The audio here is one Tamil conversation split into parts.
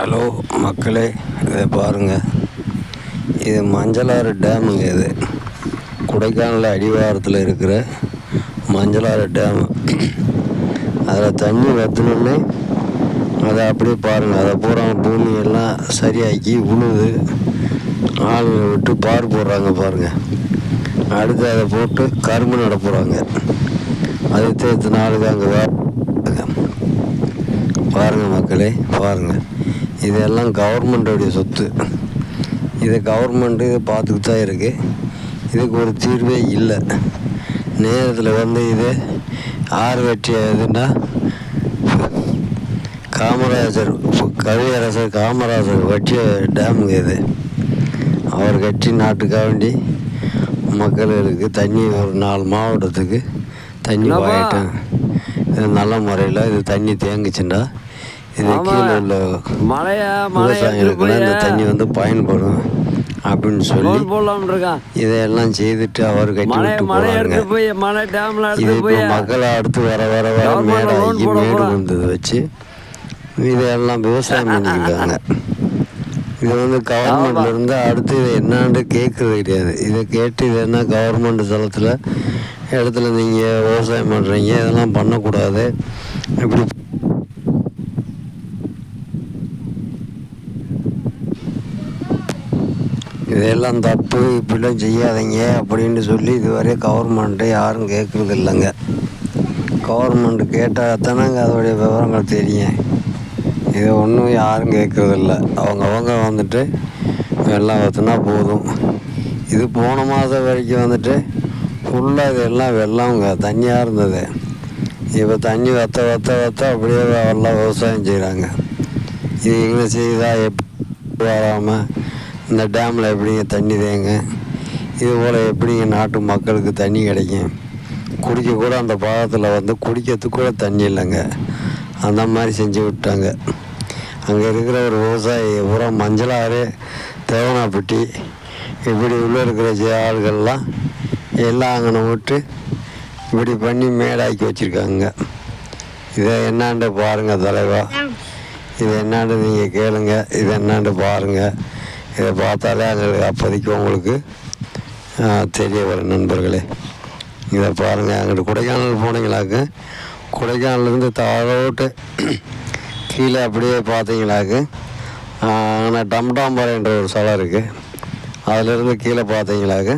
ஹலோ மக்களே, இதை பாருங்கள். இது மஞ்சளாறு டேமுங்க. இது கொடைக்கானல் அடிவாரத்தில் இருக்கிற மஞ்சளாறு டேமு. அதில் தண்ணி வற்றணுன்னே அதை அப்படியே பாருங்கள். அதை பூரா பூமியெல்லாம் சரியாக்கி உழுது ஆளுங்களை விட்டு பார் போடுறாங்க பாருங்கள். அடுத்து அதை போட்டு கரும்பு நட போகிறாங்க. அதை தேர்த்து நாளுக்கு அங்கே பாருங்கள் மக்களே, பாருங்கள். இதெல்லாம் கவர்மெண்ட்டோடைய சொத்து. இதை கவர்மெண்ட்டு இதை பார்த்துக்கிட்டு தான் இருக்குது. இதுக்கு ஒரு தீர்வே இல்லை. நேரத்தில் இது ஆறு வெற்றிய எதுன்னா காமராஜர், கவியரசர் காமராஜர் வெற்றிய டேமுங்க இது. அவர் கட்டி நாட்டுக்காக வேண்டி மக்களுக்கு தண்ணி ஒரு 4 மாவட்டத்துக்கு தண்ணி வாங்கிட்டேன். இது நல்ல முறையில் இது தண்ணி தேங்குச்சுண்டா இது கீழே உள்ள விவசாயிகளுக்குலாம் இந்த தண்ணி பயன்படும் அப்படின்னு சொல்லி இதையெல்லாம் செய்துட்டு அவர் கட்டி விட்டு போகிறாங்க. இது இப்போ மக்களை அடுத்து வர வர வர மேடாகி மேடு வந்தது வச்சு இதையெல்லாம் விவசாயம் பண்ணியிருக்காங்க. இது கவர்மெண்ட்லேருந்து அடுத்து இதை என்னான்னு கேட்குறது கிடையாது. இதை கேட்டு இது என்ன கவர்மெண்ட் தளத்தில் இடத்துல நீங்கள் விவசாயம் பண்ணுறீங்க, இதெல்லாம் பண்ணக்கூடாது, இப்படி இதெல்லாம் தப்பு, இப்படிலாம் செய்யாதீங்க அப்படின்னு சொல்லி இதுவரை கவர்மெண்ட்டை யாரும் கேட்குறது இல்லைங்க. கவர்மெண்ட்டு கேட்டால் தானேங்க அதோடைய விவரங்கள் தெரியும். இதை ஒன்றும் யாரும் கேட்குறதில்ல. அவங்க வெள்ளம் வற்றினா போதும். இது போன மாதம் வரைக்கும் ஃபுல்லாக இதெல்லாம் வெள்ளம்ங்க, தண்ணியாக இருந்தது. இப்போ தண்ணி வற்ற அப்படியே எல்லாம் விவசாயம் செய்கிறாங்க. இது எங்கே செய்தால் எப்படி வராமல் இந்த டேமில் எப்படிங்க தண்ணி தேங்க, இது போல் எப்படிங்க நாட்டு மக்களுக்கு தண்ணி கிடைக்கும்? குடிக்க கூட அந்த பாகத்தில் குடிக்கிறதுக்கு கூட தண்ணி இல்லைங்க. அந்த மாதிரி செஞ்சு விட்டாங்க. அங்கே இருக்கிற ஒரு விவசாயி பூரா மஞ்சளாறு, தேவனாப்பட்டி இப்படி உள்ளே இருக்கிற ஆளுகள்லாம் எல்லாம் அங்கே விட்டு இப்படி பண்ணி மேடாக்கி வச்சுருக்காங்க. இதை என்னாண்டு பாருங்கள் தலைவா, இது என்னாண்டு நீங்கள் கேளுங்க, இது என்னாண்டு பாருங்கள். இதை பார்த்தாலே அங்கே அப்போதைக்கு உங்களுக்கு தெரிய வரும் நண்பர்களே. இதை பாருங்கள். அங்கிட்டு கொடைக்கானல் போனீங்களாக்க, கொடைக்கானலேருந்து தாழோட்டு கீழே அப்படியே பார்த்தீங்களாக்க ஆனால் டம்டாம்பாறைன்ற ஒரு ஸ்தலம் இருக்குது. அதிலேருந்து கீழே பார்த்தீங்களாக்க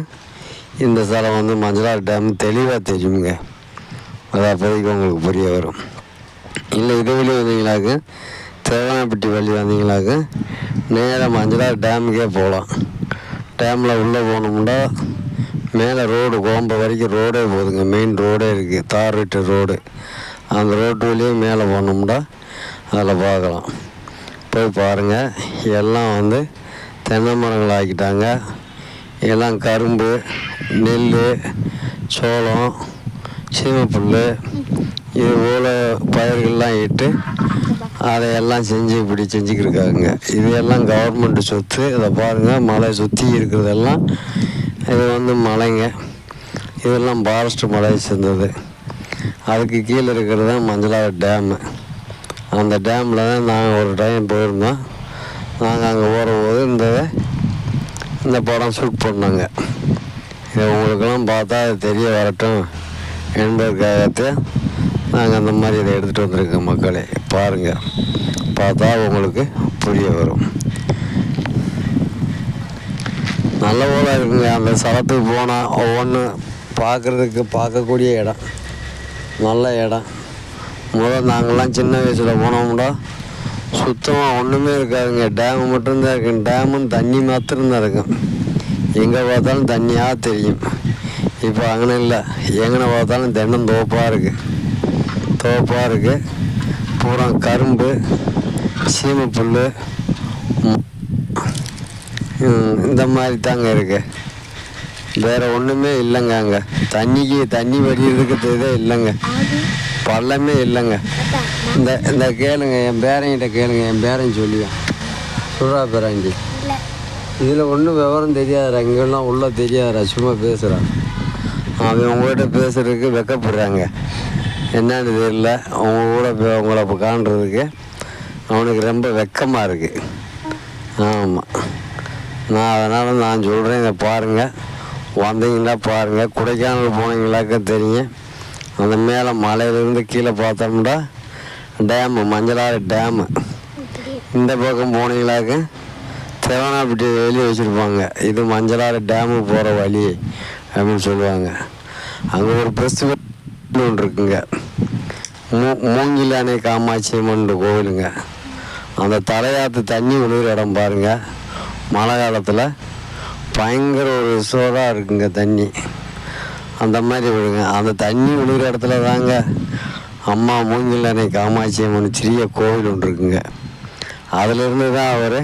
இந்த ஸ்தலம் மஞ்சளாறு டேம் தெளிவாக தெரியுங்க. அது அப்போதைக்கு உங்களுக்கு புரிய வரும். இல்லை இது வழி வந்தீங்களாக்க, தேவனாப்பட்டி வழி வந்தீங்களாக்க நேராக மஞ்சளாறு டேமுக்கே போகலாம். டேமில் உள்ளே போகணும்னா மேலே ரோடு கோம்பை வரைக்கும் ரோடே போகுதுங்க. மெயின் ரோடே இருக்குது, தார் ரோட்டு ரோடு. அந்த ரோட்டு வழியே மேலே போனோம்னா அதில் பார்க்கலாம். போய் பாருங்கள். எல்லாம் தென்னை மரங்கள் ஆக்கிட்டாங்க. எல்லாம் கரும்பு, நெல், சோளம், சீமைப்புல் இது போல் பயிர்கள்லாம் இட்டு அதையெல்லாம் இப்படி செஞ்சுக்கிருக்காங்க. இதையெல்லாம் கவர்மெண்ட்டு சொத்து. இதை பாருங்கள், மலை சுற்றி இருக்கிறதெல்லாம் இது மலைங்க. இதெல்லாம் ஃபாரஸ்ட் மலையை சேர்ந்தது. அதுக்கு கீழே இருக்கிறது தான் மஞ்சளாறு டேமு. அந்த டேமில் தான் நாங்கள் ஒரு டைம் போயிருந்தோம். நாங்கள் அங்கே போகும்போது இந்த படம் ஷூட் பண்ணாங்க. இதை உங்களுக்கெல்லாம் பார்த்தா அது தெரிய வரட்டும் என்பதற்காகத்தான் நாங்கள் அந்த மாதிரி இதை எடுத்துகிட்டு வந்திருக்கோம். மக்களே பாருங்கள், பார்த்தா உங்களுக்கு புரிய வரும். நல்ல போல இருக்குங்க. அந்த ஸ்தலத்துக்கு போனால் ஒவ்வொன்றும் பார்க்கக்கூடிய இடம், நல்ல இடம். நாங்கள்லாம் சின்ன வயசில் போனோம்னா சுத்தமாக ஒன்றுமே இருக்காதுங்க. டேமு மட்டும்தான் இருக்கும். டேமும் தண்ணி மாத்திரம்தான் இருக்கும். எங்கே பார்த்தாலும் தண்ணியாக தெரியும். இப்போ அங்கே இல்லை. எங்கே பார்த்தாலும் தென்னம் தோப்பாக இருக்குது. பூரா கரும்பு, சீமைப்புல் இந்த மாதிரி தாங்க இருக்குது. வேறு ஒன்றுமே இல்லைங்க. அங்கே தண்ணி வடிகிறதுக்கு இதே இல்லைங்க. பள்ளமே இல்லைங்க. இந்த கேளுங்க, என் பேரங்கிட்ட கேளுங்க. என் பேரன் சொல்லுவேன். சொல்கிறா பேராண்டி, இதில் ஒன்றும் விவரம் தெரியாதுடா, இங்கெல்லாம் உள்ள தெரியாதுடா, சும்மா பேசுகிறான். அவன் உங்கள்கிட்ட பேசுகிறதுக்கு வெக்கப்படுறாங்க. என்னன்னு தெரியல. அவங்க கூட உங்களை இப்போ காண்றதுக்கு அவனுக்கு ரொம்ப வெக்கமாக இருக்குது. ஆமாம், அதனால் நான் சொல்கிறேன், இதை பாருங்கள், வந்தீங்களா பாருங்கள். கொடைக்கானல் போனீங்களாக்க தெரியும். அந்த மேலே மலையிலேருந்து கீழே பார்த்தோம்னா டேமு, மஞ்சளாறு டேமு. இந்த பக்கம் போனீங்களாக்க தேவனாப்பட்டி வெளியே வச்சுருப்பாங்க, இது மஞ்சளாறு டேமு போகிற வழி அப்படின்னு சொல்லுவாங்க. அங்கே ஒரு ஃபெஸ்டிவல் ஒன்று இருக்குங்க, மூங்கில் அணை காமாட்சி அம்மன் கோவிலுங்க. அந்த தலையாற்று தண்ணி விழுகிற இடம் பாருங்கள், மழை காலத்தில் பயங்கர ஒரு சோறாக இருக்குங்க தண்ணி. அந்த மாதிரி விழுங்க. அந்த தண்ணி விழுகிற இடத்துல தாங்க அம்மா மூங்கில் அணை காமாட்சி அம்மன் சிறிய கோவில் ஒன்று இருக்குங்க. அதிலிருந்து தான் அவர்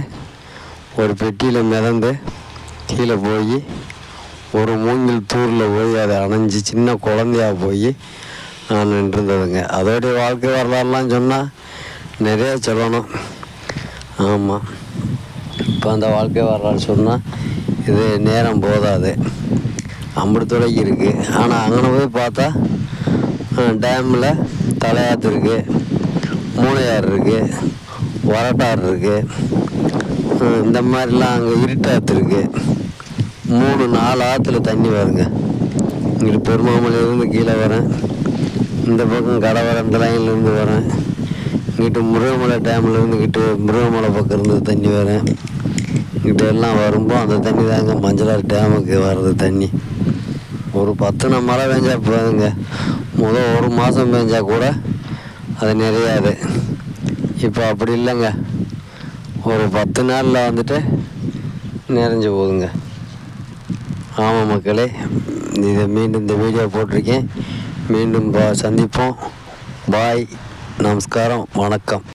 ஒரு பெட்டியில் மிதந்து கீழே போய் ஒரு மூங்கில் தூரில் போய் அதை அணைஞ்சி சின்ன குழந்தையாக போய் நான் நின்றுருந்ததுங்க. அதோடைய வாழ்க்கை வரலாறுலாம் சொன்னால் நிறைய சொல்லணும். ஆமாம், இப்போ அந்த வாழ்க்கை வரலாறு சொன்னால் இது நேரம் போதாது, அம்புத்துறைக்கு இருக்குது. ஆனால் அங்கே போய் பார்த்தா டேமில் தலையாற்று இருக்குது, மூளையாறு இருக்குது, வரட்டாறு இருக்குது, இந்த மாதிரிலாம் அங்கே இருட்டாற்று இருக்குது. 3-4 ஆற்றுல தண்ணி வருங்க. இங்கிட்டு பெருமாமலையிலேருந்து கீழே வரேன், இந்த பக்கம் கடவரம் இந்த லைன்லேருந்து வரேன், இங்கிட்டு முருகமலை டேம்லேருந்து இங்கிட்டு முருகமலை பக்கம் இருந்து தண்ணி வரேன். இங்கிட்ட எல்லாம் வரும்போது அந்த தண்ணி தாங்க மஞ்சளாறு டேமுக்கு வர்றது தண்ணி. ஒரு 10 நாள் மழை பெஞ்சா போதுங்க, முதல் 1 மாதம் பெஞ்சா கூட அது நிறையாது. இப்போ அப்படி இல்லைங்க, ஒரு 10 நாளில் வந்துட்டு நிறைஞ்சு போகுதுங்க. ஆமாம் மக்களே, இதை மீண்டும் இந்த வீடியோ போட்டிருக்கேன். மீண்டும் சந்திப்போம். பாய், நமஸ்காரம், வணக்கம்.